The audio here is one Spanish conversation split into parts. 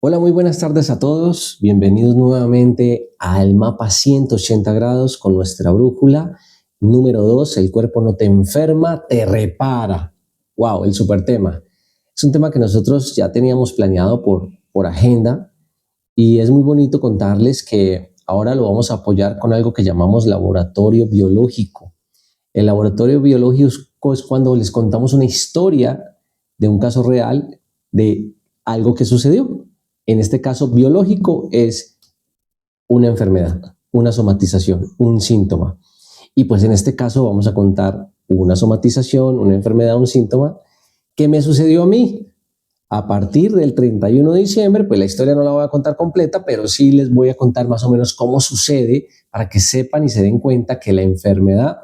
Hola, muy buenas tardes a todos. Bienvenidos nuevamente al mapa 180 grados con nuestra brújula número 2. El cuerpo no te enferma, te repara. Wow, el super tema. Es un tema que nosotros ya teníamos planeado por agenda y es muy bonito contarles que ahora lo vamos a apoyar con algo que llamamos laboratorio biológico. El laboratorio biológico es cuando les contamos una historia de un caso real de algo que sucedió. En este caso biológico es una enfermedad, una somatización, un síntoma. Y pues en este caso vamos a contar una somatización, una enfermedad, un síntoma que me sucedió a mí. A partir del 31 de diciembre, pues la historia no la voy a contar completa, pero sí les voy a contar más o menos cómo sucede para que sepan y se den cuenta que la enfermedad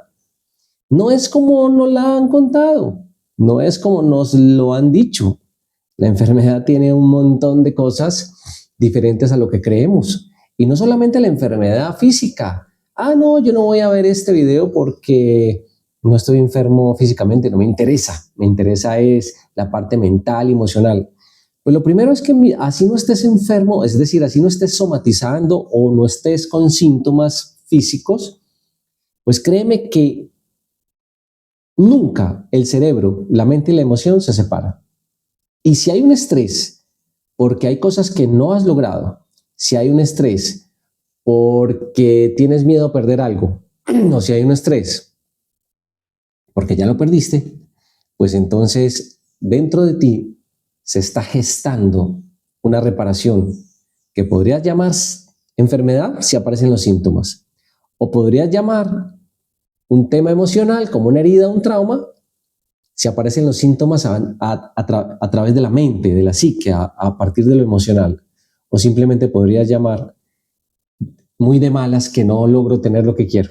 no es como nos la han contado, no es como nos lo han dicho. La enfermedad tiene un montón de cosas diferentes a lo que creemos. Y no solamente la enfermedad física. Ah, no, yo no voy a ver este video porque no estoy enfermo físicamente, no me interesa. Me interesa es la parte mental y emocional. Pues lo primero es que así no estés enfermo, es decir, así no estés somatizando o no estés con síntomas físicos, pues créeme que nunca el cerebro, la mente y la emoción se separan. Y si hay un estrés porque hay cosas que no has logrado, si hay un estrés porque tienes miedo a perder algo, o si hay un estrés porque ya lo perdiste, pues entonces dentro de ti se está gestando una reparación que podrías llamar enfermedad si aparecen los síntomas, o podrías llamar un tema emocional como una herida, un trauma, si aparecen los síntomas a través de la mente, de la psique, a partir de lo emocional. O simplemente podrías llamar muy de malas que no logro tener lo que quiero.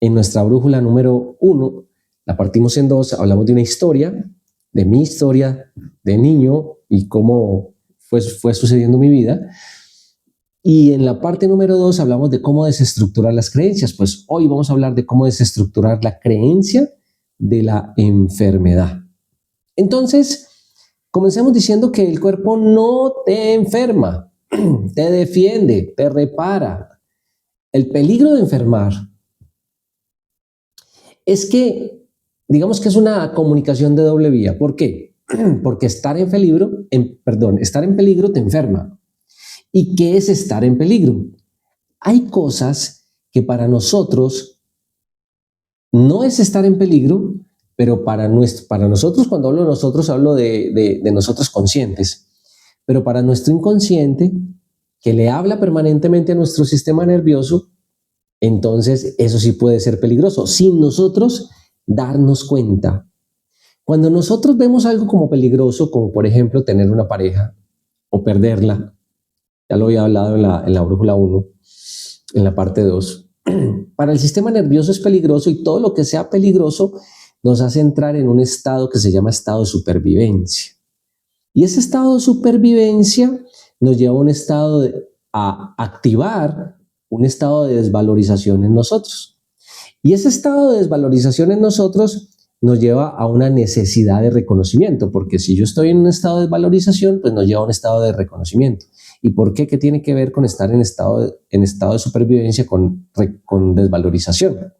En nuestra brújula número 1, la partimos en dos, hablamos de una historia, de mi historia de niño y cómo fue sucediendo mi vida. Y en la parte número 2 hablamos de cómo desestructurar las creencias. Pues hoy vamos a hablar de cómo desestructurar la creencia de la enfermedad. Entonces, comencemos diciendo que el cuerpo no te enferma, te defiende, te repara. El peligro de enfermar es que, digamos que es una comunicación de doble vía. ¿Por qué? Porque estar en peligro te enferma. ¿Y qué es estar en peligro? Hay cosas que para nosotros no es estar en peligro, pero para nosotros, cuando hablo de nosotros, hablo de nosotros conscientes, pero para nuestro inconsciente, que le habla permanentemente a nuestro sistema nervioso, entonces eso sí puede ser peligroso, sin nosotros darnos cuenta. Cuando nosotros vemos algo como peligroso, como por ejemplo tener una pareja o perderla, ya lo había hablado en la brújula 1, en la parte 2, para el sistema nervioso es peligroso y todo lo que sea peligroso nos hace entrar en un estado que se llama estado de supervivencia. Y ese estado de supervivencia nos lleva a un estado a activar un estado de desvalorización en nosotros. Y ese estado de desvalorización en nosotros nos lleva a una necesidad de reconocimiento, porque si yo estoy en un estado de desvalorización, pues nos lleva a un estado de reconocimiento. ¿Y por qué? ¿Qué tiene que ver con estar en estado de supervivencia con desvalorización?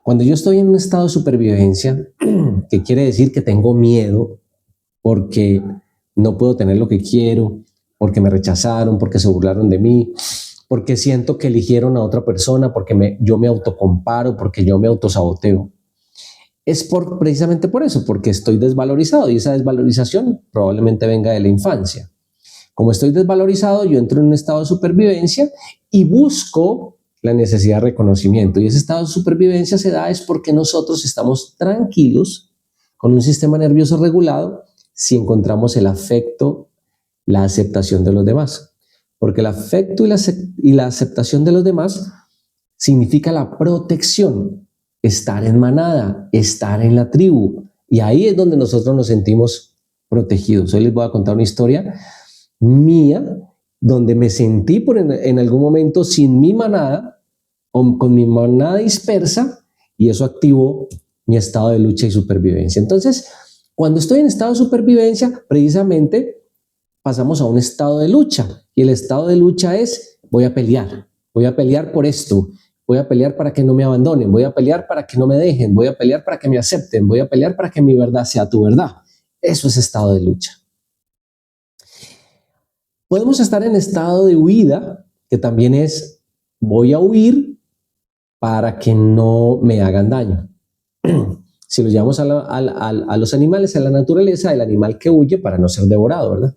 Cuando yo estoy en un estado de supervivencia, que quiere decir que tengo miedo porque no puedo tener lo que quiero, porque me rechazaron, porque se burlaron de mí, porque siento que eligieron a otra persona, porque yo me autocomparo, porque yo me autosaboteo. Es precisamente por eso, porque estoy desvalorizado y esa desvalorización probablemente venga de la infancia. Como estoy desvalorizado, yo entro en un estado de supervivencia y busco la necesidad de reconocimiento. Y ese estado de supervivencia se da es porque nosotros estamos tranquilos, con un sistema nervioso regulado, si encontramos el afecto, la aceptación de los demás. Porque el afecto y la aceptación de los demás significa la protección, estar en manada, estar en la tribu. Y ahí es donde nosotros nos sentimos protegidos. Hoy les voy a contar una historia mía, donde me sentí en algún momento sin mi manada, o con mi manada dispersa, y eso activó mi estado de lucha y supervivencia. Entonces, cuando estoy en estado de supervivencia, precisamente pasamos a un estado de lucha. Y el estado de lucha es, voy a pelear por esto, voy a pelear para que no me abandonen, voy a pelear para que no me dejen, voy a pelear para que me acepten, voy a pelear para que mi verdad sea tu verdad. Eso es estado de lucha. Podemos estar en estado de huida, que también es, voy a huir para que no me hagan daño. Si lo llevamos a los animales, a la naturaleza, el animal que huye para no ser devorado, ¿verdad?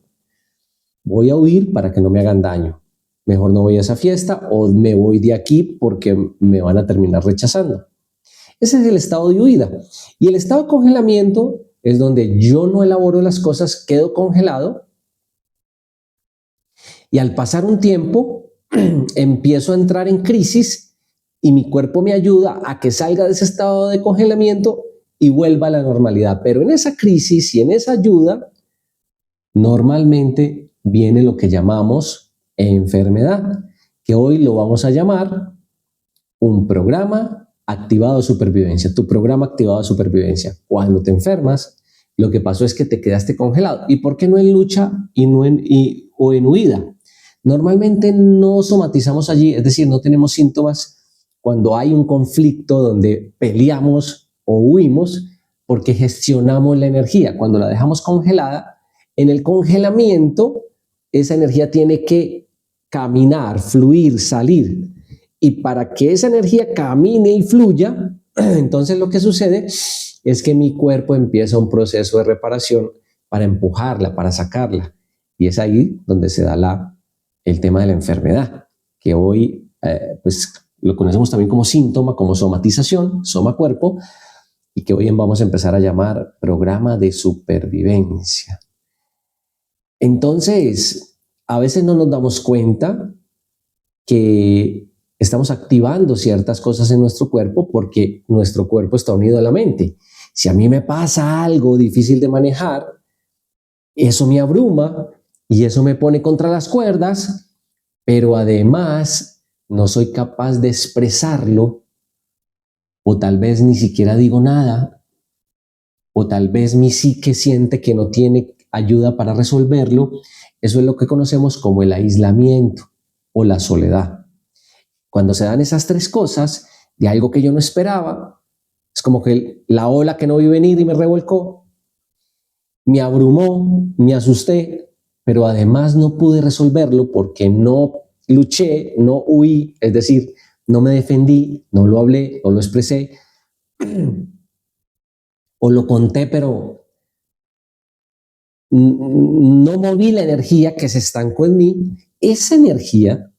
Voy a huir para que no me hagan daño. Mejor no voy a esa fiesta o me voy de aquí porque me van a terminar rechazando. Ese es el estado de huida. Y el estado de congelamiento es donde yo no elaboro las cosas, quedo congelado y al pasar un tiempo empiezo a entrar en crisis y mi cuerpo me ayuda a que salga de ese estado de congelamiento y vuelva a la normalidad. Pero en esa crisis y en esa ayuda, normalmente viene lo que llamamos enfermedad, que hoy lo vamos a llamar un programa activado de supervivencia, tu programa activado de supervivencia. Cuando te enfermas, lo que pasó es que te quedaste congelado. ¿Y por qué no en lucha o en huida? Normalmente no somatizamos allí, es decir, no tenemos síntomas cuando hay un conflicto donde peleamos o huimos porque gestionamos la energía. Cuando la dejamos congelada, en el congelamiento, esa energía tiene que caminar, fluir, salir. Y para que esa energía camine y fluya, entonces lo que sucede es que mi cuerpo empieza un proceso de reparación para empujarla, para sacarla. Y es ahí donde se da el tema de la enfermedad, que hoy pues lo conocemos también como síntoma, como somatización, soma cuerpo, y que hoy vamos a empezar a llamar programa de supervivencia. Entonces, a veces no nos damos cuenta que estamos activando ciertas cosas en nuestro cuerpo porque nuestro cuerpo está unido a la mente. Si a mí me pasa algo difícil de manejar, eso me abruma y eso me pone contra las cuerdas, pero además no soy capaz de expresarlo, o tal vez ni siquiera digo nada, o tal vez mi psique siente que no tiene ayuda para resolverlo. Eso es lo que conocemos como el aislamiento o la soledad. Cuando se dan esas tres cosas de algo que yo no esperaba, es como que la ola que no vi venir y me revolcó, me abrumó, me asusté, pero además no pude resolverlo porque no luché, no huí, es decir, no me defendí, no lo hablé, no lo expresé, o lo conté, pero no moví la energía que se estancó en mí. Esa energía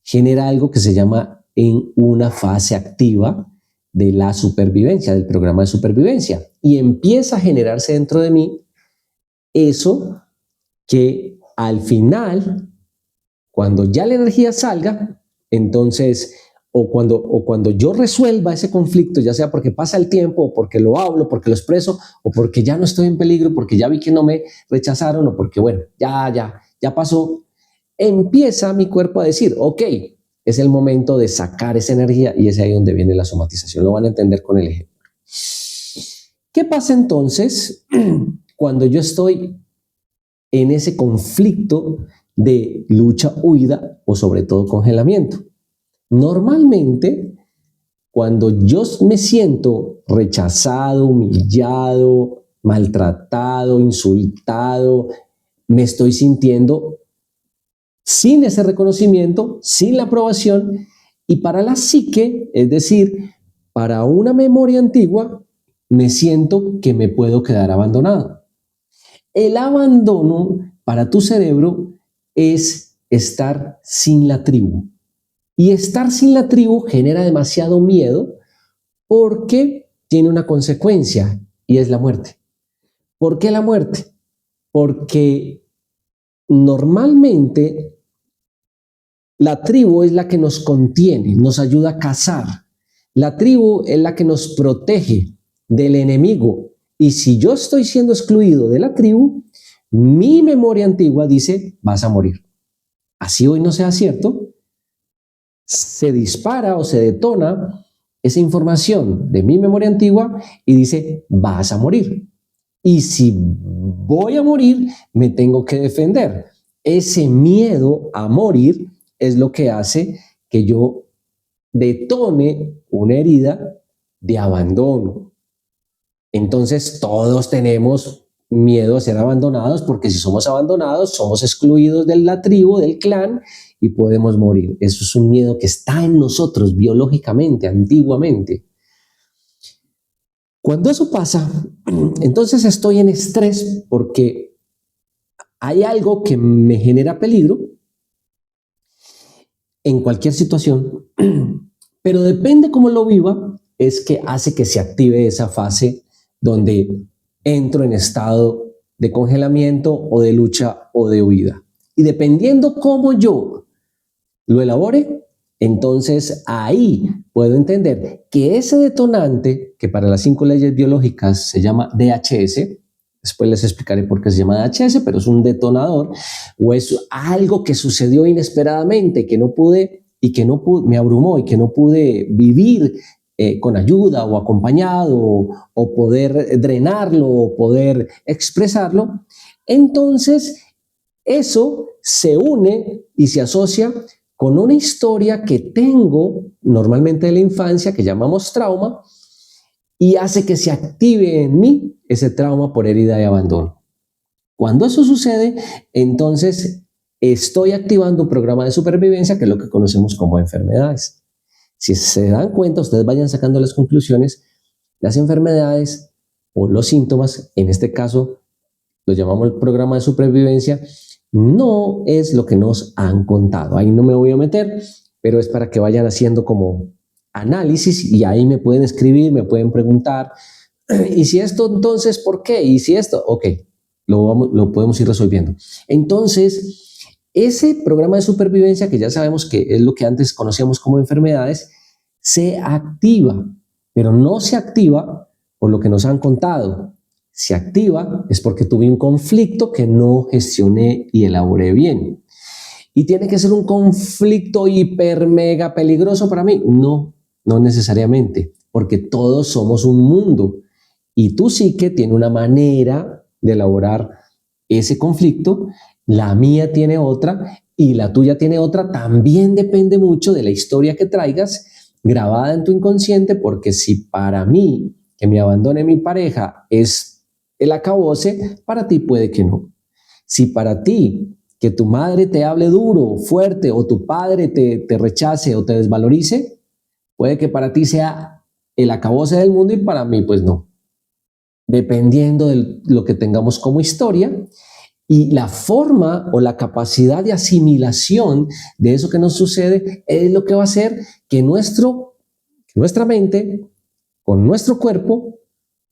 genera algo que se llama en una fase activa de la supervivencia, del programa de supervivencia, y empieza a generarse dentro de mí eso que al final, cuando ya la energía salga, entonces, o cuando yo resuelva ese conflicto, ya sea porque pasa el tiempo, o porque lo hablo, porque lo expreso, o porque ya no estoy en peligro, porque ya vi que no me rechazaron, o porque, bueno, ya pasó, empieza mi cuerpo a decir, ok, es el momento de sacar esa energía, y es ahí donde viene la somatización. Lo van a entender con el ejemplo. ¿Qué pasa entonces cuando yo estoy en ese conflicto de lucha, huida o sobre todo congelamiento? Normalmente, cuando yo me siento rechazado, humillado, maltratado, insultado, me estoy sintiendo sin ese reconocimiento, sin la aprobación, y para la psique, es decir, para una memoria antigua, me siento que me puedo quedar abandonado. El abandono para tu cerebro es estar sin la tribu. Y estar sin la tribu genera demasiado miedo porque tiene una consecuencia y es la muerte. ¿Por qué la muerte? Porque normalmente la tribu es la que nos contiene, nos ayuda a cazar. La tribu es la que nos protege del enemigo. Y si yo estoy siendo excluido de la tribu, mi memoria antigua dice, vas a morir. Así hoy no sea cierto, se dispara o se detona esa información de mi memoria antigua y dice, vas a morir. Y si voy a morir, me tengo que defender. Ese miedo a morir es lo que hace que yo detone una herida de abandono. Entonces todos tenemos miedo a ser abandonados, porque si somos abandonados, somos excluidos de la tribu, del clan, y podemos morir. Eso es un miedo que está en nosotros biológicamente, antiguamente. Cuando eso pasa, entonces estoy en estrés porque hay algo que me genera peligro en cualquier situación, pero depende cómo lo viva, es que hace que se active esa fase donde entro en estado de congelamiento o de lucha o de huida. Y dependiendo cómo yo lo elabore, entonces ahí puedo entender que ese detonante, que para las 5 leyes biológicas se llama DHS, después les explicaré por qué se llama DHS, pero es un detonador o es algo que sucedió inesperadamente, que no pude y que no pude, me abrumó y que no pude vivir con ayuda o acompañado o poder drenarlo o poder expresarlo. Entonces eso se une y se asocia con una historia que tengo normalmente de la infancia, que llamamos trauma, y hace que se active en mí ese trauma por herida y abandono. Cuando eso sucede, entonces estoy activando un programa de supervivencia, que es lo que conocemos como enfermedades. Si se dan cuenta, ustedes vayan sacando las conclusiones, las enfermedades o los síntomas, en este caso lo llamamos el programa de supervivencia, no es lo que nos han contado. Ahí no me voy a meter, pero es para que vayan haciendo como análisis y ahí me pueden escribir, me pueden preguntar, ¿y si esto entonces por qué? ¿Y si esto? Ok, lo podemos ir resolviendo. Entonces, ese programa de supervivencia, que ya sabemos que es lo que antes conocíamos como enfermedades, se activa, pero no se activa por lo que nos han contado. Se activa es porque tuve un conflicto que no gestioné y elaboré bien. ¿Y tiene que ser un conflicto hiper mega peligroso para mí? No, no necesariamente, porque todos somos un mundo y tu psique tiene una manera de elaborar ese conflicto, la mía tiene otra y la tuya tiene otra. También depende mucho de la historia que traigas grabada en tu inconsciente, porque si para mí que me abandone mi pareja es el acabose, para ti puede que no. Si para ti que tu madre te hable duro, fuerte, o tu padre te rechace o te desvalorice, puede que para ti sea el acabose del mundo y para mí pues no. Dependiendo de lo que tengamos como historia y la forma o la capacidad de asimilación de eso que nos sucede es lo que va a hacer que nuestra mente con nuestro cuerpo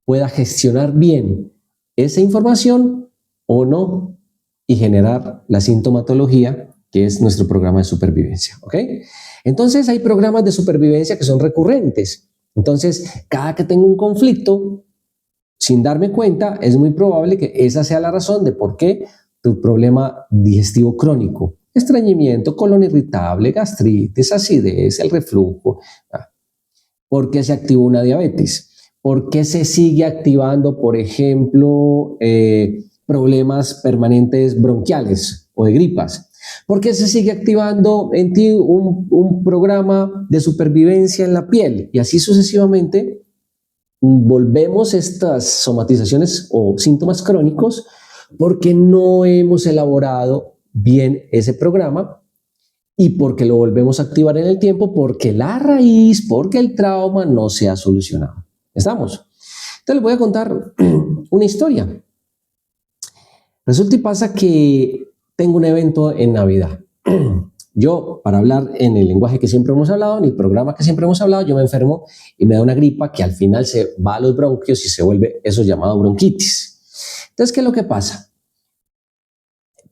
pueda gestionar bien esa información o no y generar la sintomatología, que es nuestro programa de supervivencia, ¿ok? Entonces hay programas de supervivencia que son recurrentes. Entonces, cada que tengo un conflicto, sin darme cuenta, es muy probable que esa sea la razón de por qué tu problema digestivo crónico, estreñimiento, colon irritable, gastritis, acidez, el reflujo, ¿por qué se activa una diabetes? ¿Por qué se sigue activando, por ejemplo, problemas permanentes bronquiales o de gripas? ¿Por qué se sigue activando en ti un programa de supervivencia en la piel? Y así sucesivamente volvemos estas somatizaciones o síntomas crónicos porque no hemos elaborado bien ese programa y porque lo volvemos a activar en el tiempo, porque la raíz, porque el trauma no se ha solucionado. ¿Estamos? Entonces les voy a contar una historia. Resulta y pasa que tengo un evento en Navidad. Yo, para hablar en el lenguaje que siempre hemos hablado, en el programa que siempre hemos hablado, yo me enfermo y me da una gripa que al final se va a los bronquios y se vuelve eso llamado bronquitis. Entonces, ¿qué es lo que pasa?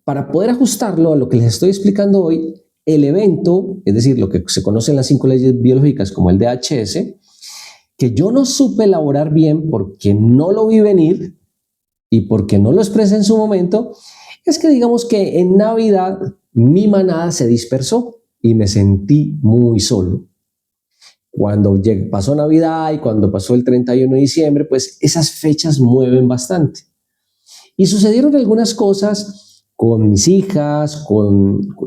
Para poder ajustarlo a lo que les estoy explicando hoy, el evento, es decir, lo que se conoce en las 5 leyes biológicas como el DHS, que yo no supe elaborar bien porque no lo vi venir y porque no lo expresé en su momento, es que digamos que en Navidad mi manada se dispersó y me sentí muy solo. pasó Navidad y cuando pasó el 31 de diciembre, pues esas fechas mueven bastante. Y sucedieron algunas cosas con mis hijas,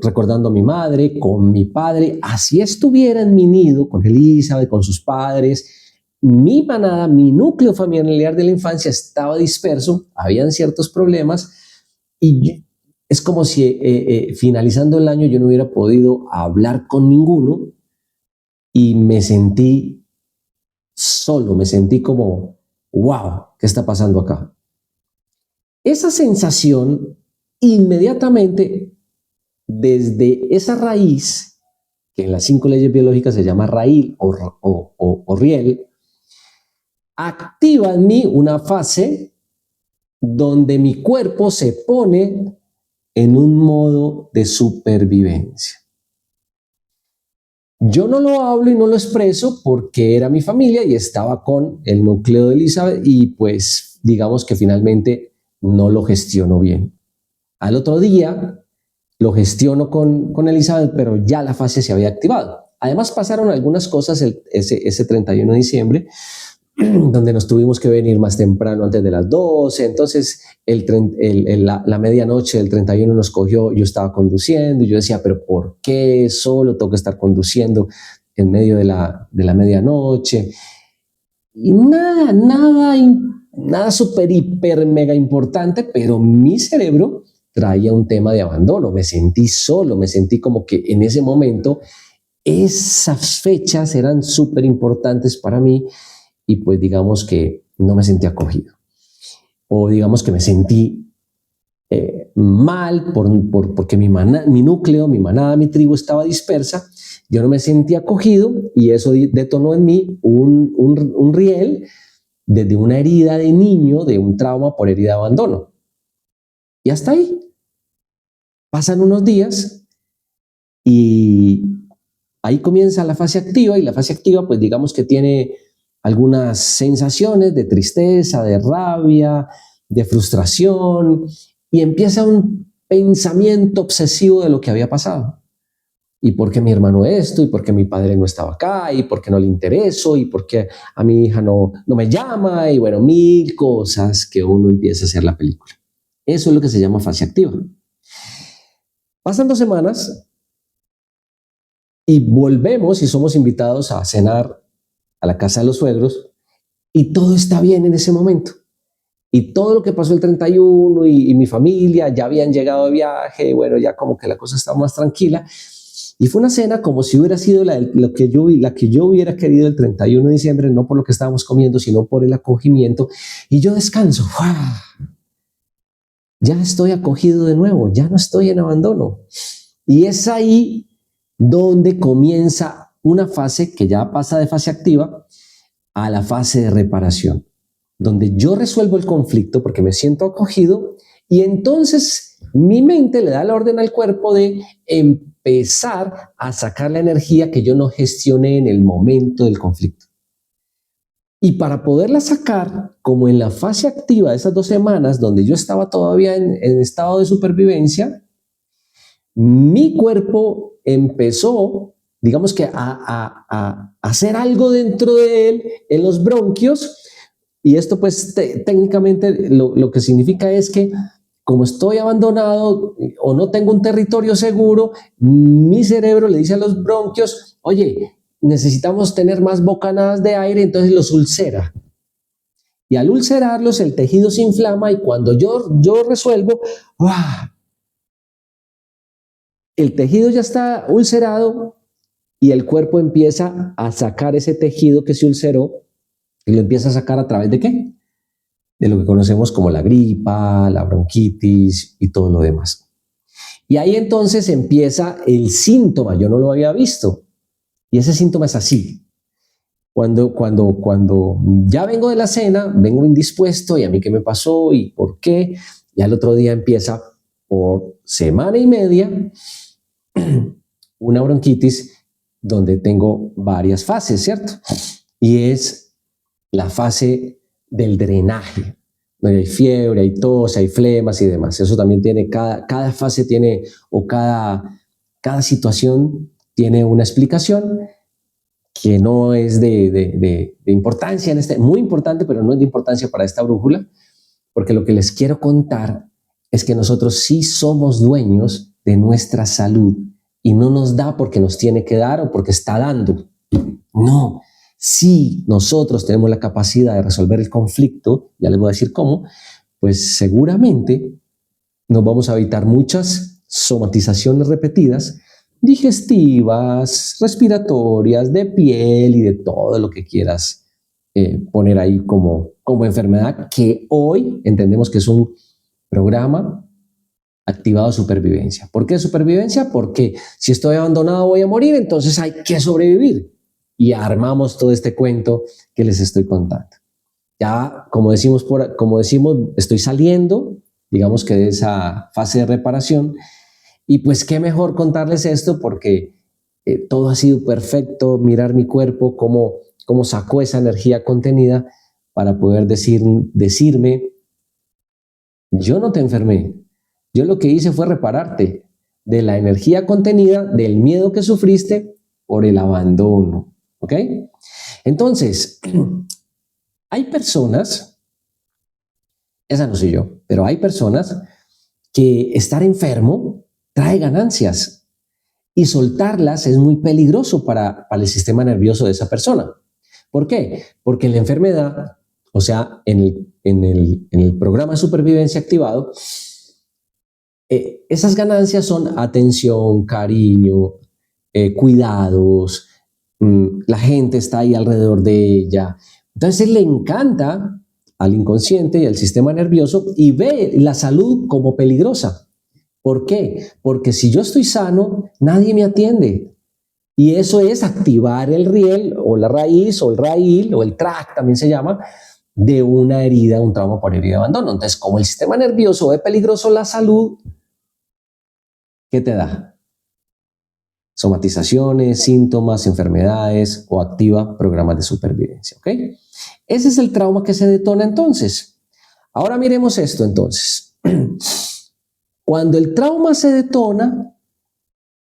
recordando a mi madre, con mi padre, así estuviera en mi nido, con Elizabeth, con sus padres. Mi manada, mi núcleo familiar de la infancia estaba disperso, habían ciertos problemas y es como si finalizando el año yo no hubiera podido hablar con ninguno y me sentí solo, me sentí como, wow, ¿qué está pasando acá? Esa sensación inmediatamente desde esa raíz, que en las 5 leyes biológicas se llama raíz o riel, activa en mí una fase donde mi cuerpo se pone en un modo de supervivencia. Yo no lo hablo y no lo expreso porque era mi familia y estaba con el núcleo de Elizabeth y pues digamos que finalmente no lo gestiono bien. Al otro día lo gestiono con Elizabeth, pero ya la fase se había activado. Además pasaron algunas cosas ese 31 de diciembre, donde nos tuvimos que venir más temprano antes de las 12, entonces la medianoche del 31 nos cogió, yo estaba conduciendo y yo decía, pero ¿por qué solo tengo que estar conduciendo en medio de la medianoche? Y nada súper, hiper, mega importante, pero mi cerebro traía un tema de abandono, me sentí solo, me sentí como que en ese momento esas fechas eran súper importantes para mí y pues digamos que no me sentí acogido. O digamos que me sentí mal porque mi núcleo, mi manada, mi tribu estaba dispersa, yo no me sentí acogido y eso detonó en mí un riel desde una herida de niño, de un trauma por herida de abandono. Y hasta ahí. Pasan unos días y ahí comienza la fase activa y la fase activa pues digamos que tiene algunas sensaciones de tristeza, de rabia, de frustración y empieza un pensamiento obsesivo de lo que había pasado. ¿Y por qué mi hermano esto? ¿Y por qué mi padre no estaba acá? ¿Y por qué no le intereso? ¿Y por qué a mi hija no me llama? Y bueno, mil cosas que uno empieza a hacer la película. Eso es lo que se llama fase activa. Pasan 2 semanas y volvemos y somos invitados a cenar a la casa de los suegros y todo está bien en ese momento. Y todo lo que pasó el 31 y mi familia ya habían llegado de viaje, bueno, ya como que la cosa estaba más tranquila. Y fue una cena como si hubiera sido la que yo hubiera querido el 31 de diciembre, no por lo que estábamos comiendo, sino por el acogimiento. Y yo descanso. ¡Wow! Ya estoy acogido de nuevo, ya no estoy en abandono. Y es ahí donde comienza una fase que ya pasa de fase activa a la fase de reparación, donde yo resuelvo el conflicto porque me siento acogido y entonces mi mente le da la orden al cuerpo de empezar a sacar la energía que yo no gestioné en el momento del conflicto. Y para poderla sacar, como en la fase activa de esas 2 semanas, donde yo estaba todavía en estado de supervivencia, mi cuerpo empezó, digamos que a hacer algo dentro de él, en los bronquios, y esto pues técnicamente lo que significa es que como estoy abandonado o no tengo un territorio seguro, mi cerebro le dice a los bronquios, oye, necesitamos tener más bocanadas de aire, entonces los ulcera. Y al ulcerarlos, el tejido se inflama y cuando yo resuelvo, ¡wow!, el tejido ya está ulcerado y el cuerpo empieza a sacar ese tejido que se ulceró y lo empieza a sacar a través de ¿qué? De lo que conocemos como la gripa, la bronquitis y todo lo demás. Y ahí entonces empieza el síntoma, yo no lo había visto. Y ese síntoma es así. Cuando ya vengo de la cena, vengo indispuesto y a mí qué me pasó y por qué, y al otro día empieza por semana y media una bronquitis donde tengo varias fases, ¿cierto? Y es la fase del drenaje, donde hay fiebre, hay tos, hay flemas y demás. Eso también tiene, cada fase tiene, o cada situación tiene una explicación que no es de importancia muy importante, pero no es de importancia para esta brújula, porque lo que les quiero contar es que nosotros sí somos dueños de nuestra salud y no nos da porque nos tiene que dar o porque está dando. No, si nosotros tenemos la capacidad de resolver el conflicto, ya les voy a decir cómo, pues seguramente nos vamos a evitar muchas somatizaciones repetidas, digestivas, respiratorias, de piel y de todo lo que quieras poner ahí como enfermedad, que hoy entendemos que es un programa activado de supervivencia. ¿Por qué supervivencia? Porque si estoy abandonado voy a morir, entonces hay que sobrevivir. Y armamos todo este cuento que les estoy contando. Ya, como decimos, estoy saliendo, digamos que de esa fase de reparación, y pues qué mejor contarles esto porque todo ha sido perfecto, mirar mi cuerpo, cómo sacó esa energía contenida para poder decirme, yo no te enfermé, yo lo que hice fue repararte de la energía contenida, del miedo que sufriste por el abandono, ¿ok? Entonces, hay personas, esa no soy yo, pero hay personas que estar enfermo trae ganancias y soltarlas es muy peligroso para el sistema nervioso de esa persona. ¿Por qué? Porque en la enfermedad, o sea, en el programa de supervivencia activado, esas ganancias son atención, cariño, cuidados, la gente está ahí alrededor de ella. Entonces le encanta al inconsciente y al sistema nervioso y ve la salud como peligrosa. ¿Por qué? Porque si yo estoy sano, nadie me atiende. Y eso es activar el riel o la raíz o el raíl o el tract también se llama, de una herida, un trauma por herida de abandono. Entonces, como el sistema nervioso ve peligroso la salud, ¿qué te da? Somatizaciones, síntomas, enfermedades o activa programas de supervivencia, ¿ok? Ese es el trauma que se detona entonces. Ahora miremos esto entonces. Cuando el trauma se detona,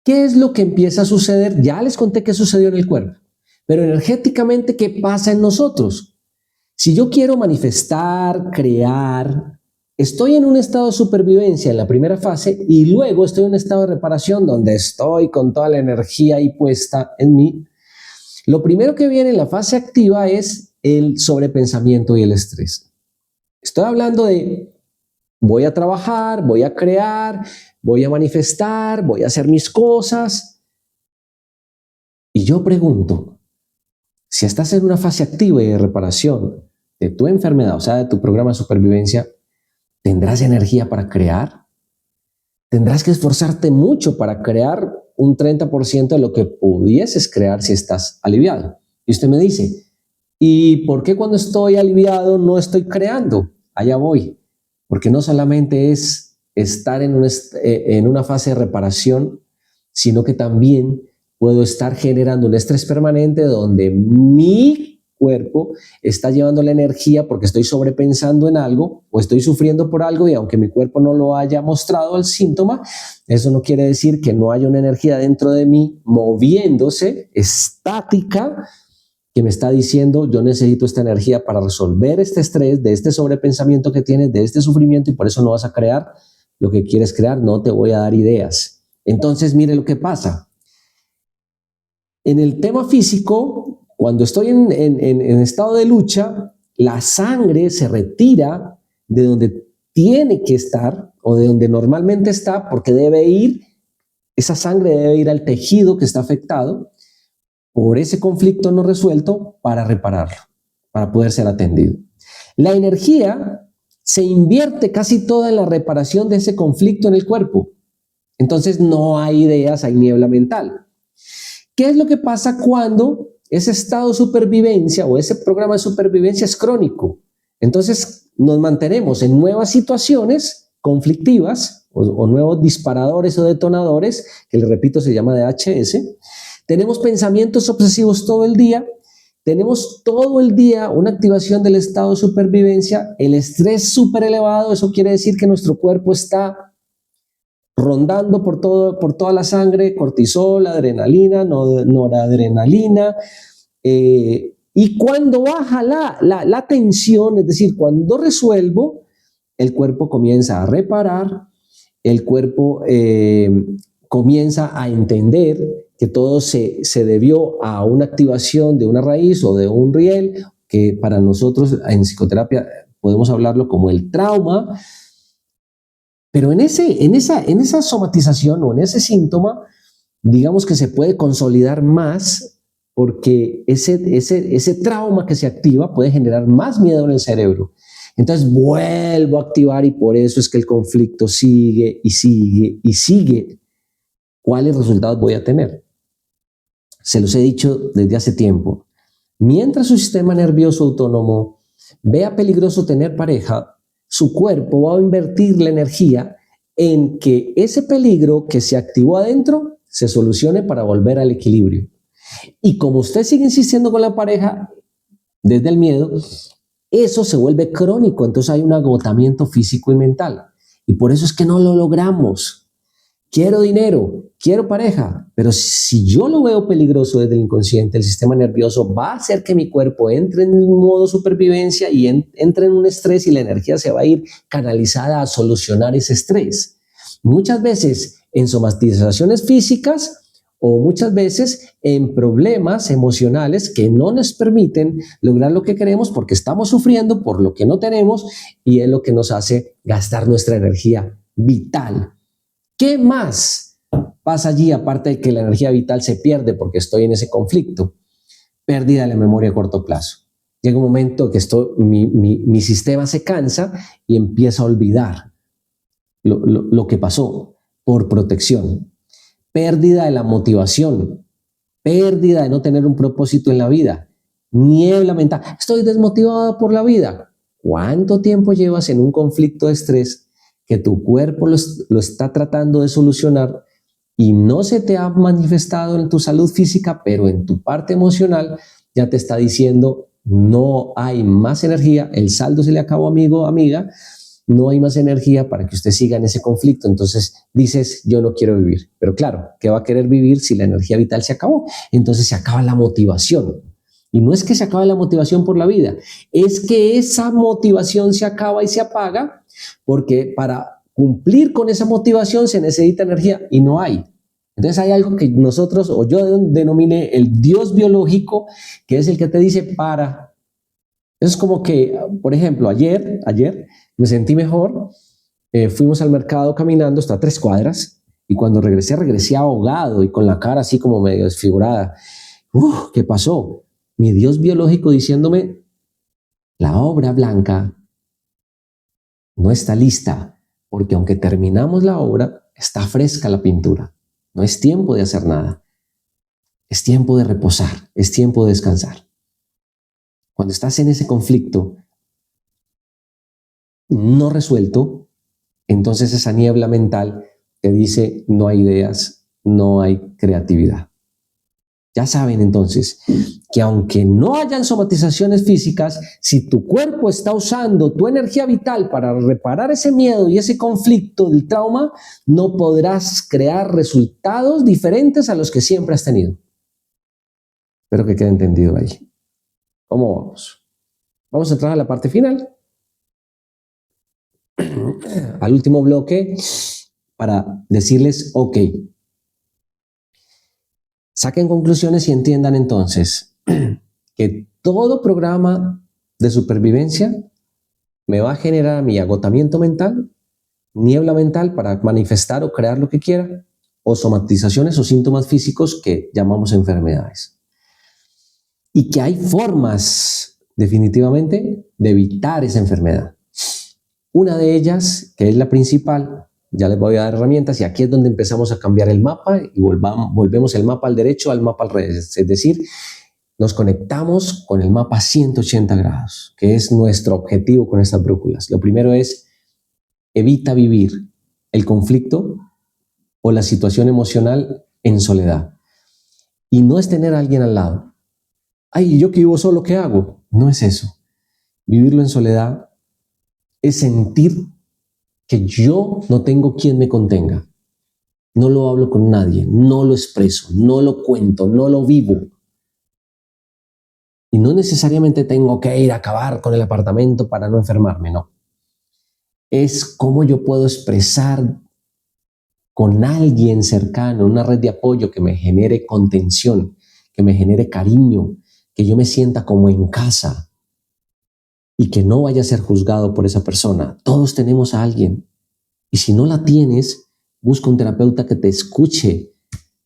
¿qué es lo que empieza a suceder? Ya les conté qué sucedió en el cuerpo, pero energéticamente, ¿qué pasa en nosotros? Si yo quiero manifestar, crear, estoy en un estado de supervivencia en la primera fase y luego estoy en un estado de reparación donde estoy con toda la energía ahí puesta en mí. Lo primero que viene en la fase activa es el sobrepensamiento y el estrés. Estoy hablando de voy a trabajar, voy a crear, voy a manifestar, voy a hacer mis cosas. Y yo pregunto, si estás en una fase activa y de reparación de tu enfermedad, o sea, de tu programa de supervivencia, ¿tendrás energía para crear? Tendrás que esforzarte mucho para crear un 30% de lo que pudieses crear si estás aliviado. Y usted me dice, ¿y por qué cuando estoy aliviado no estoy creando? Allá voy. Porque no solamente es estar en una fase de reparación, sino que también puedo estar generando un estrés permanente donde mi cuerpo está llevando la energía porque estoy sobrepensando en algo o estoy sufriendo por algo y aunque mi cuerpo no lo haya mostrado el síntoma, eso no quiere decir que no haya una energía dentro de mí moviéndose, estática, que me está diciendo yo necesito esta energía para resolver este estrés, de este sobrepensamiento que tienes, de este sufrimiento y por eso no vas a crear lo que quieres crear, no te voy a dar ideas. Entonces mire lo que pasa. En el tema físico, cuando estoy en estado de lucha, la sangre se retira de donde tiene que estar o de donde normalmente está porque esa sangre debe ir al tejido que está afectado por ese conflicto no resuelto para repararlo, para poder ser atendido. La energía se invierte casi toda en la reparación de ese conflicto en el cuerpo. Entonces no hay ideas, hay niebla mental. ¿Qué es lo que pasa cuando ese estado de supervivencia o ese programa de supervivencia es crónico? Entonces nos mantenemos en nuevas situaciones conflictivas o nuevos disparadores o detonadores, que les repito se llama DHS. Tenemos pensamientos obsesivos todo el día, tenemos todo el día una activación del estado de supervivencia, el estrés súper elevado, eso quiere decir que nuestro cuerpo está rondando por toda la sangre, cortisol, adrenalina, noradrenalina, Y cuando baja la tensión, es decir, cuando resuelvo, el cuerpo comienza a reparar, el cuerpo comienza a entender que todo se debió a una activación de una raíz o de un riel, que para nosotros en psicoterapia podemos hablarlo como el trauma, pero en esa somatización o en ese síntoma, digamos que se puede consolidar más porque ese trauma que se activa puede generar más miedo en el cerebro. Entonces vuelvo a activar y por eso es que el conflicto sigue y sigue y sigue. ¿Cuáles resultados voy a tener? Se los he dicho desde hace tiempo. Mientras su sistema nervioso autónomo vea peligroso tener pareja, su cuerpo va a invertir la energía en que ese peligro que se activó adentro se solucione para volver al equilibrio. Y como usted sigue insistiendo con la pareja desde el miedo, eso se vuelve crónico, entonces hay un agotamiento físico y mental. Y por eso es que no lo logramos. Quiero dinero, quiero pareja, pero si yo lo veo peligroso desde el inconsciente, el sistema nervioso va a hacer que mi cuerpo entre en un modo supervivencia y entre en un estrés y la energía se va a ir canalizada a solucionar ese estrés. Muchas veces en somatizaciones físicas o muchas veces en problemas emocionales que no nos permiten lograr lo que queremos porque estamos sufriendo por lo que no tenemos y es lo que nos hace gastar nuestra energía vital. ¿Qué más pasa allí aparte de que la energía vital se pierde porque estoy en ese conflicto? Pérdida de la memoria a corto plazo. Llega un momento que mi sistema se cansa y empieza a olvidar lo que pasó por protección. Pérdida de la motivación, pérdida de no tener un propósito en la vida, niebla mental. Estoy desmotivada por la vida. ¿Cuánto tiempo llevas en un conflicto de estrés que tu cuerpo lo está tratando de solucionar y no se te ha manifestado en tu salud física, pero en tu parte emocional ya te está diciendo no hay más energía, el saldo se le acabó, amigo, amiga, no hay más energía para que usted siga en ese conflicto. Entonces dices, yo no quiero vivir. Pero claro, ¿qué va a querer vivir si la energía vital se acabó? Entonces se acaba la motivación. Y no es que se acabe la motivación por la vida, es que esa motivación se acaba y se apaga porque para cumplir con esa motivación se necesita energía y no hay. Entonces hay algo que nosotros, o yo denominé el Dios biológico, que es el que te dice para. Eso es como que, por ejemplo, ayer me sentí mejor, fuimos al mercado caminando, está a 3 cuadras, y cuando regresé ahogado y con la cara así como medio desfigurada. ¿Qué pasó? Mi Dios biológico diciéndome, la obra blanca no está lista, porque aunque terminamos la obra, está fresca la pintura. No es tiempo de hacer nada. Es tiempo de reposar, es tiempo de descansar. Cuando estás en ese conflicto no resuelto, entonces esa niebla mental te dice no hay ideas, no hay creatividad. Ya saben entonces que aunque no hayan somatizaciones físicas, si tu cuerpo está usando tu energía vital para reparar ese miedo y ese conflicto del trauma, no podrás crear resultados diferentes a los que siempre has tenido. Espero que quede entendido ahí. ¿Cómo vamos? Vamos a entrar a la parte final. Al último bloque para decirles, ok, saquen conclusiones y entiendan entonces que todo programa de supervivencia me va a generar a mi agotamiento mental, niebla mental para manifestar o crear lo que quiera, o somatizaciones o síntomas físicos que llamamos enfermedades. Y que hay formas definitivamente de evitar esa enfermedad. Una de ellas, que es la principal, ya les voy a dar herramientas y aquí es donde empezamos a cambiar el mapa y volvemos el mapa al derecho al mapa al revés. Es decir, nos conectamos con el mapa 180 grados, que es nuestro objetivo con estas brújulas. Lo primero es evita vivir el conflicto o la situación emocional en soledad. Y no es tener a alguien al lado. Ay, yo que vivo solo, ¿qué hago? No es eso. Vivirlo en soledad es sentir que yo no tengo quien me contenga. No lo hablo con nadie, no lo expreso, no lo cuento, no lo vivo. Y no necesariamente tengo que ir a acabar con el apartamento para no enfermarme, no. Es cómo yo puedo expresar con alguien cercano, una red de apoyo que me genere contención, que me genere cariño, que yo me sienta como en casa y que no vaya a ser juzgado por esa persona. Todos tenemos a alguien. Y si no la tienes, busca un terapeuta que te escuche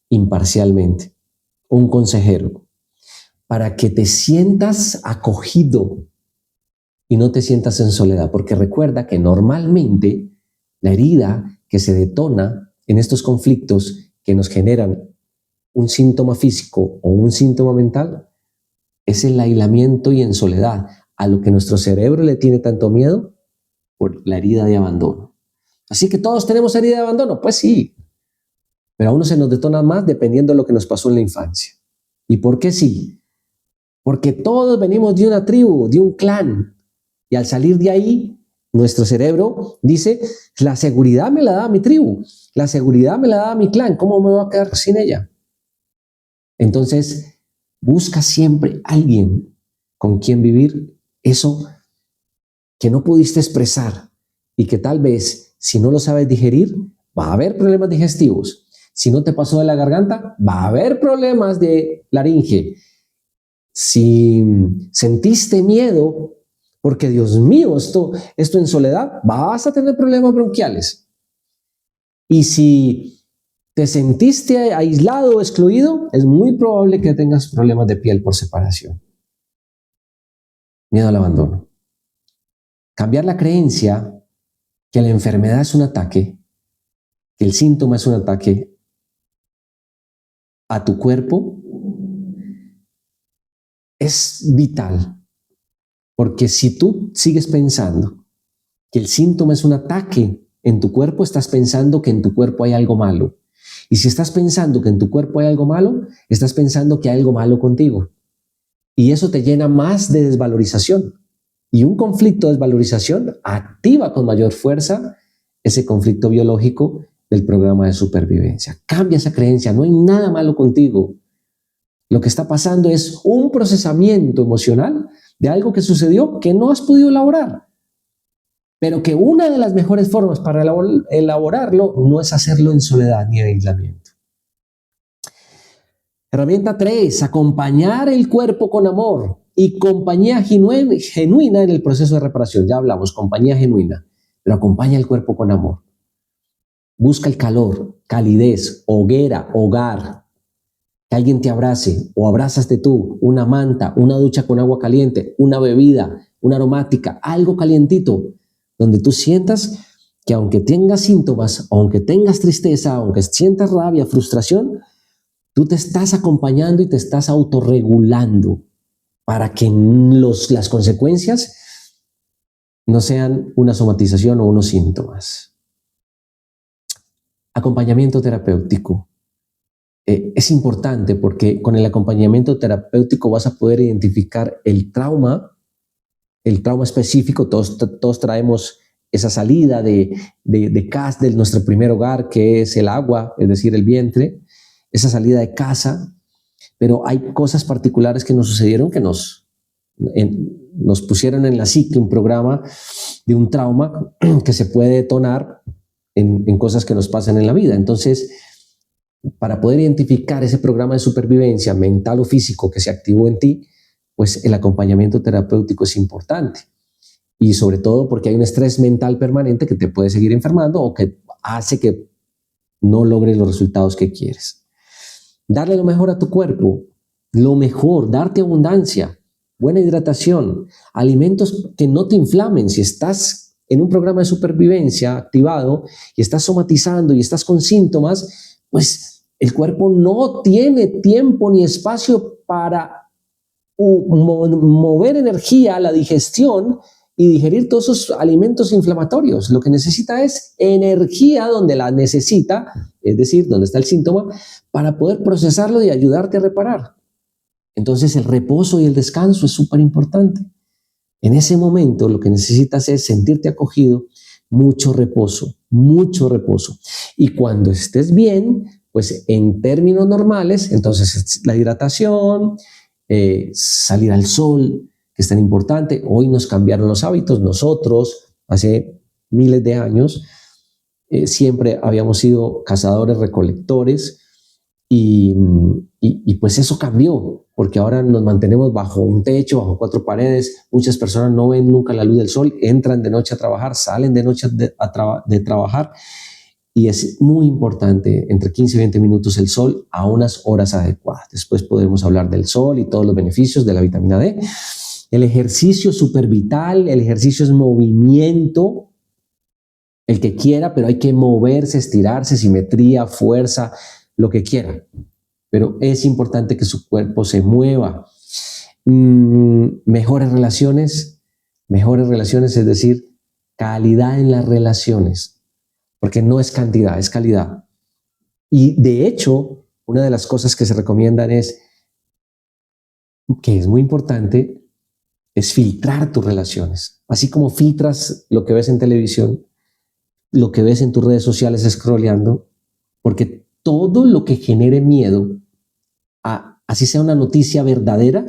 imparcialmente, o un consejero, para que te sientas acogido y no te sientas en soledad. Porque recuerda que normalmente la herida que se detona en estos conflictos que nos generan un síntoma físico o un síntoma mental es el aislamiento y en soledad, a lo que nuestro cerebro le tiene tanto miedo por la herida de abandono. Así que todos tenemos herida de abandono, pues sí, pero a uno se nos detona más dependiendo de lo que nos pasó en la infancia. ¿Y por qué sí? Porque todos venimos de una tribu, de un clan, y al salir de ahí, nuestro cerebro dice, la seguridad me la da mi tribu, la seguridad me la da mi clan, ¿cómo me voy a quedar sin ella? Entonces, busca siempre alguien con quien vivir eso que no pudiste expresar y que tal vez, si no lo sabes digerir, va a haber problemas digestivos. Si no te pasó de la garganta, va a haber problemas de laringe. Si sentiste miedo, porque Dios mío, esto en soledad, vas a tener problemas bronquiales. Y si te sentiste aislado o excluido, es muy probable que tengas problemas de piel por separación. Miedo al abandono. Cambiar la creencia que la enfermedad es un ataque, que el síntoma es un ataque a tu cuerpo, es vital. Porque si tú sigues pensando que el síntoma es un ataque en tu cuerpo, estás pensando que en tu cuerpo hay algo malo. Y si estás pensando que en tu cuerpo hay algo malo, estás pensando que hay algo malo contigo. Y eso te llena más de desvalorización. Y un conflicto de desvalorización activa con mayor fuerza ese conflicto biológico del programa de supervivencia. Cambia esa creencia, no hay nada malo contigo. Lo que está pasando es un procesamiento emocional de algo que sucedió que no has podido elaborar. Pero que una de las mejores formas para elaborarlo no es hacerlo en soledad ni en aislamiento. Herramienta 3, acompañar el cuerpo con amor y compañía genuina en el proceso de reparación. Ya hablamos, compañía genuina, pero acompaña el cuerpo con amor. Busca el calor, calidez, hoguera, hogar, que alguien te abrace o abrazaste tú, una manta, una ducha con agua caliente, una bebida, una aromática, algo calientito, donde tú sientas que aunque tengas síntomas, aunque tengas tristeza, aunque sientas rabia, frustración, tú te estás acompañando y te estás autorregulando para que las consecuencias no sean una somatización o unos síntomas. Acompañamiento terapéutico. Es importante porque con el acompañamiento terapéutico vas a poder identificar el trauma específico. Todos traemos esa salida de casa de nuestro primer hogar, que es el agua, es decir, el vientre, esa salida de casa, pero hay cosas particulares que nos sucedieron que nos pusieron en la psique un programa de un trauma que se puede detonar en cosas que nos pasan en la vida. Entonces, para poder identificar ese programa de supervivencia mental o físico que se activó en ti, pues el acompañamiento terapéutico es importante. Y sobre todo porque hay un estrés mental permanente que te puede seguir enfermando o que hace que no logres los resultados que quieres. Darle lo mejor a tu cuerpo, lo mejor, darte abundancia, buena hidratación, alimentos que no te inflamen. Si estás en un programa de supervivencia activado y estás somatizando y estás con síntomas, pues el cuerpo no tiene tiempo ni espacio para mover energía a la digestión y digerir todos esos alimentos inflamatorios. Lo que necesita es energía donde la necesita, es decir, donde está el síntoma, para poder procesarlo y ayudarte a reparar. Entonces el reposo y el descanso es súper importante. En ese momento lo que necesitas es sentirte acogido, mucho reposo, mucho reposo. Y cuando estés bien, pues en términos normales, entonces la hidratación, salir al sol, que es tan importante. Hoy nos cambiaron los hábitos. Nosotros, hace miles de años, siempre habíamos sido cazadores, recolectores, y pues eso cambió, porque ahora nos mantenemos bajo un techo, bajo cuatro paredes. Muchas personas no ven nunca la luz del sol, entran de noche a trabajar, salen de noche de trabajar, y es muy importante entre 15 y 20 minutos el sol a unas horas adecuadas. Después podremos hablar del sol y todos los beneficios de la vitamina D. El ejercicio es súper vital, el ejercicio es movimiento, el que quiera, pero hay que moverse, estirarse, simetría, fuerza, lo que quiera. Pero es importante que su cuerpo se mueva. Mejores relaciones, es decir, calidad en las relaciones, porque no es cantidad, es calidad. Y de hecho, una de las cosas que se recomiendan que es muy importante, es filtrar tus relaciones. Así como filtras lo que ves en televisión, lo que ves en tus redes sociales scrolleando, porque todo lo que genere miedo, así sea una noticia verdadera,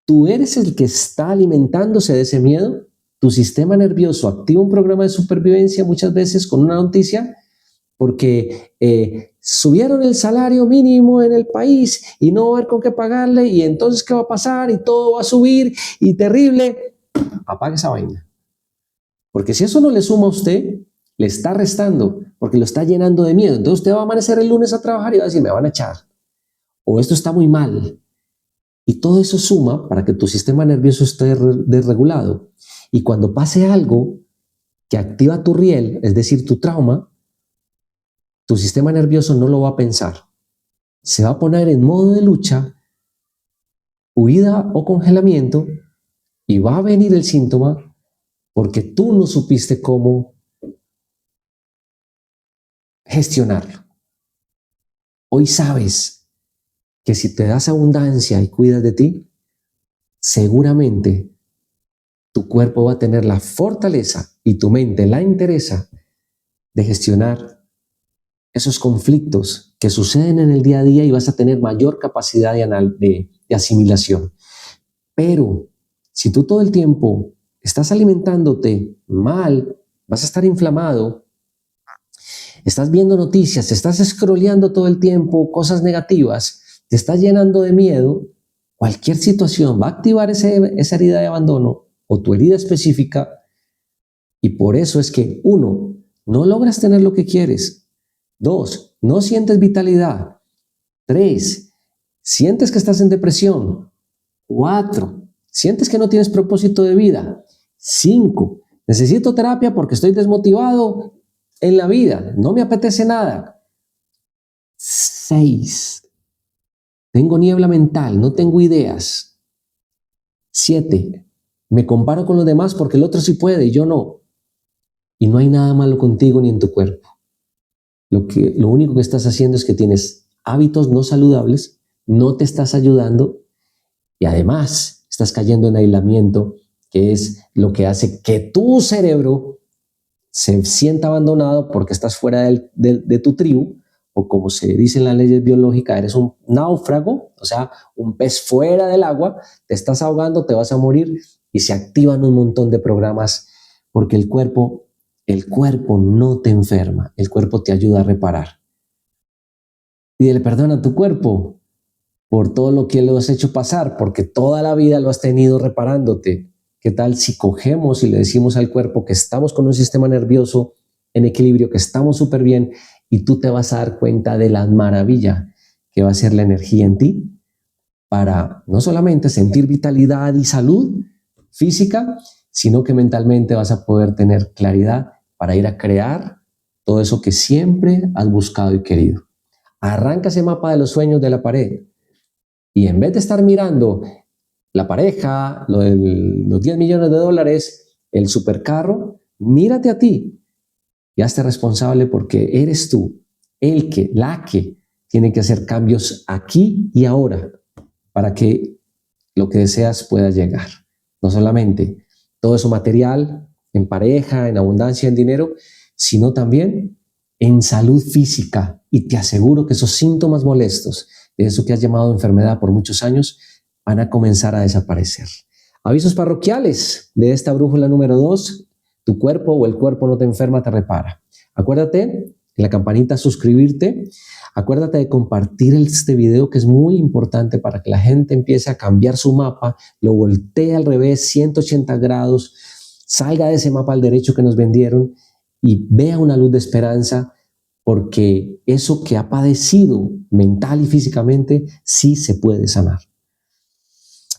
tú eres el que está alimentándose de ese miedo. Tu sistema nervioso activa un programa de supervivencia muchas veces con una noticia, porque subieron el salario mínimo en el país y no va a haber con qué pagarle, y entonces ¿qué va a pasar? Y todo va a subir y terrible. Apague esa vaina. Porque si eso no le suma a usted, le está restando, porque lo está llenando de miedo. Entonces usted va a amanecer el lunes a trabajar y va a decir, me van a echar, o esto está muy mal. Y todo eso suma para que tu sistema nervioso esté desregulado. Y cuando pase algo que activa tu riel, es decir, tu trauma, tu sistema nervioso no lo va a pensar. Se va a poner en modo de lucha, huida o congelamiento, y va a venir el síntoma porque tú no supiste cómo gestionarlo. Hoy sabes que si te das abundancia y cuidas de ti, seguramente tu cuerpo va a tener la fortaleza y tu mente la entereza de gestionar esos conflictos que suceden en el día a día, y vas a tener mayor capacidad de asimilación. Pero si tú todo el tiempo estás alimentándote mal, vas a estar inflamado, estás viendo noticias, estás scrolleando todo el tiempo cosas negativas, te estás llenando de miedo, cualquier situación va a activar esa herida de abandono o tu herida específica, y por eso es que 1, no logras tener lo que quieres. 2, no sientes vitalidad. 3, sientes que estás en depresión. 4, sientes que no tienes propósito de vida. 5, necesito terapia porque estoy desmotivado en la vida, no me apetece nada. 6, tengo niebla mental, no tengo ideas. 7, me comparo con los demás porque el otro sí puede y yo no. Y no hay nada malo contigo ni en tu cuerpo. Lo único que estás haciendo es que tienes hábitos no saludables, no te estás ayudando, y además estás cayendo en aislamiento, que es lo que hace que tu cerebro se sienta abandonado porque estás fuera de tu tribu, o como se dice en las leyes biológicas, eres un náufrago, o sea, un pez fuera del agua, te estás ahogando, te vas a morir, y se activan un montón de programas, porque el cuerpo no te enferma, el cuerpo te ayuda a reparar. Pídele perdón a tu cuerpo por todo lo que lo has hecho pasar, porque toda la vida lo has tenido reparándote. ¿Qué tal si cogemos y le decimos al cuerpo que estamos con un sistema nervioso en equilibrio, que estamos súper bien, y tú te vas a dar cuenta de la maravilla que va a ser la energía en ti para no solamente sentir vitalidad y salud física, sino que mentalmente vas a poder tener claridad para ir a crear todo eso que siempre has buscado y querido. Arranca ese mapa de los sueños de la pared, y en vez de estar mirando la pareja, los 10 millones de dólares, el supercarro, mírate a ti y hazte responsable, porque eres tú la que tiene que hacer cambios aquí y ahora para que lo que deseas pueda llegar. No solamente todo eso material, en pareja, en abundancia, en dinero, sino también en salud física. Y te aseguro que esos síntomas molestos, de eso que has llamado enfermedad por muchos años, van a comenzar a desaparecer. Avisos parroquiales de esta brújula número 2. Tu cuerpo o el cuerpo no te enferma, te repara. Acuérdate en la campanita suscribirte. Acuérdate de compartir este video, que es muy importante para que la gente empiece a cambiar su mapa, lo voltee al revés 180 grados, salga de ese mapa al derecho que nos vendieron y vea una luz de esperanza, porque eso que ha padecido mental y físicamente sí se puede sanar.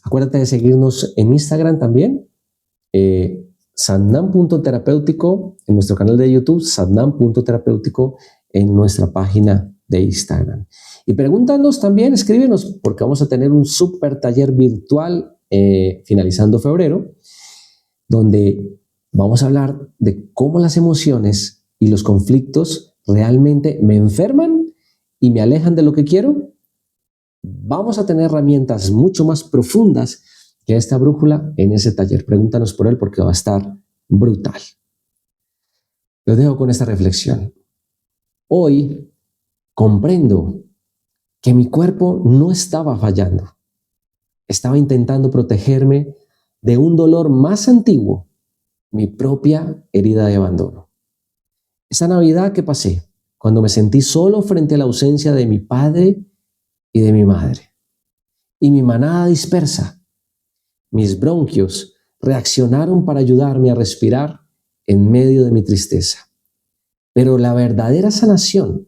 Acuérdate de seguirnos en Instagram también, sadnam.terapéutico, en nuestro canal de YouTube, sadnam.terapéutico, en nuestra página de Instagram. Y pregúntanos también, escríbenos, porque vamos a tener un súper taller virtual finalizando febrero, donde vamos a hablar de cómo las emociones y los conflictos realmente me enferman y me alejan de lo que quiero. Vamos a tener herramientas mucho más profundas que esta brújula en ese taller. Pregúntanos por él, porque va a estar brutal. Los dejo con esta reflexión. Hoy comprendo que mi cuerpo no estaba fallando. Estaba intentando protegerme de un dolor más antiguo, mi propia herida de abandono. Esa Navidad que pasé, cuando me sentí solo frente a la ausencia de mi padre y de mi madre, y mi manada dispersa, mis bronquios reaccionaron para ayudarme a respirar en medio de mi tristeza. Pero la verdadera sanación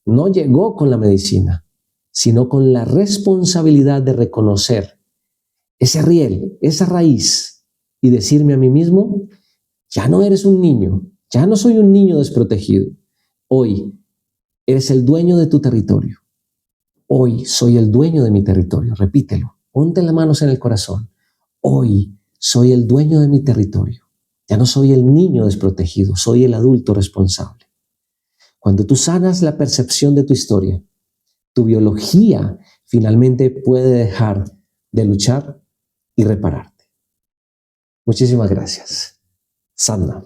no llegó con la medicina, sino con la responsabilidad de reconocer ese riel, esa raíz, y decirme a mí mismo: ya no eres un niño, ya no soy un niño desprotegido. Hoy eres el dueño de tu territorio. Hoy soy el dueño de mi territorio. Repítelo, ponte las manos en el corazón. Hoy soy el dueño de mi territorio. Ya no soy el niño desprotegido, soy el adulto responsable. Cuando tú sanas la percepción de tu historia, tu biología finalmente puede dejar de luchar y repararte. Muchísimas gracias. Sadnam.